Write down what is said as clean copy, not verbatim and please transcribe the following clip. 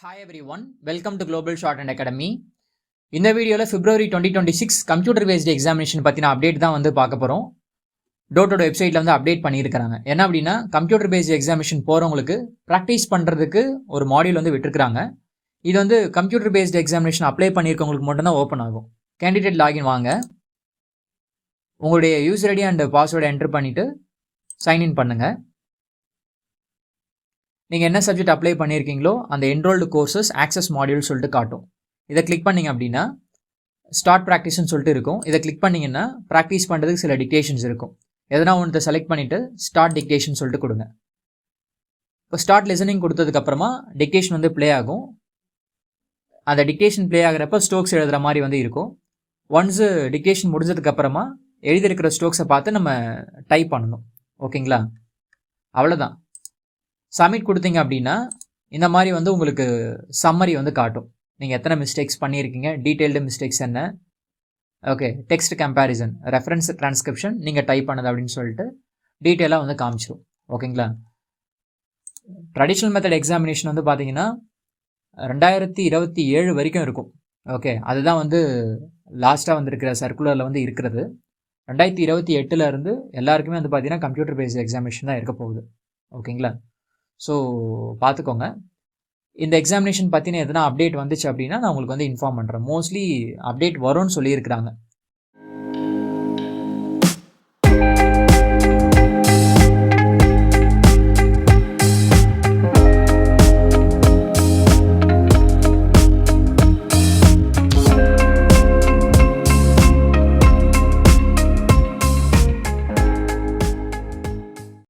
Hi every one, welcome to global short and academy. இந்த வீடியோவில் February 2026 computer based examination பற்றின update தான் வந்து பார்க்க போகிறோம். டோட்டோட வெப்சைட்டில் வந்து அப்டேட் பண்ணியிருக்கிறாங்க. என்ன அப்படின்னா, கம்ப்யூட்டர் பேஸ்டு எக்ஸாமினேஷன் போகிறவங்களுக்கு ப்ராக்டிஸ் பண்ணுறதுக்கு ஒரு மாடியூல் வந்து விட்டுருக்காங்க. இது வந்து கம்ப்யூட்டர் பேஸ்டு எக்ஸாமினேஷன் அப்ளை பண்ணியிருக்கவங்களுக்கு மட்டும்தான் ஓப்பன் ஆகும். கேண்டிடேட் லாகின் வாங்க, உங்களுடைய யூசர் ஐடி அண்ட் பாஸ்வேர்டை என்டர் பண்ணிவிட்டு சைன்இன் பண்ணுங்கள். நீங்கள் என்ன சப்ஜெக்ட் அப்ளை பண்ணியிருக்கீங்களோ அந்த என்ரோல்டு கோர்சஸ் ஆக்சஸ் மாடியூல் சொல்லிட்டு காட்டும். இதை கிளிக் பண்ணிங்க அப்படின்னா ஸ்டார்ட் ப்ராக்டிஸ்ன்னு சொல்லிட்டு இருக்கும். இதை கிளிக் பண்ணிங்கன்னா ப்ராக்டிஸ் பண்ணுறதுக்கு சில டிக்டேஷன்ஸ் இருக்கும். எதனா ஒன்று செலக்ட் பண்ணிவிட்டு ஸ்டார்ட் டிக்டேஷன் சொல்லிட்டு கொடுங்க. இப்போ ஸ்டார்ட் லிசனிங் கொடுத்ததுக்கப்புறமா டிக்டேஷன் வந்து ப்ளே ஆகும். அந்த டிக்டேஷன் ப்ளே ஆகிறப்ப ஸ்ட்ரோக்ஸ் எழுதுகிற மாதிரி வந்து இருக்கும். ஒன்ஸு டிக்டேஷன் முடிஞ்சதுக்கப்புறமா எழுதியிருக்கிற ஸ்ட்ரோக்ஸை பார்த்து நம்ம டைப் பண்ணணும். ஓகேங்களா? அவ்வளோதான். சப்மிட் கொடுத்தீங்க அப்படின்னா இந்த மாதிரி வந்து உங்களுக்கு சம்மரி வந்து காட்டும். நீங்கள் எத்தனை மிஸ்டேக்ஸ் பண்ணியிருக்கீங்க, டீட்டெயில்டு மிஸ்டேக்ஸ் என்ன, okay, text comparison, reference transcription நீங்கள் டைப் பண்ணது அப்படின்னு சொல்லிட்டு டீட்டெயிலாக வந்து காமிச்சிடும். ஓகேங்களா? ட்ரெடிஷ்னல் மெத்தட் எக்ஸாமினேஷன் வந்து பார்த்தீங்கன்னா 2027 வரைக்கும் இருக்கும். ஓகே, அதுதான் வந்து லாஸ்ட்டாக வந்துருக்கிற சர்க்குலரில் வந்து இருக்கிறது. 2028 இருந்து எல்லாருக்குமே வந்து பார்த்தீங்கன்னா கம்ப்யூட்டர் பேஸ்ட் எக்ஸாமினேஷன் தான் இருக்க போகுது. ஓகேங்களா? ஸோ பார்த்துக்கோங்க. இந்த எக்ஸாமினேஷன் பற்றின எதனா அப்டேட் வந்துச்சு அப்படின்னா நான் உங்களுக்கு வந்து இன்ஃபார்ம் பண்ணுறேன். மோஸ்ட்லி அப்டேட் வரும்னு சொல்லியிருக்கிறாங்க.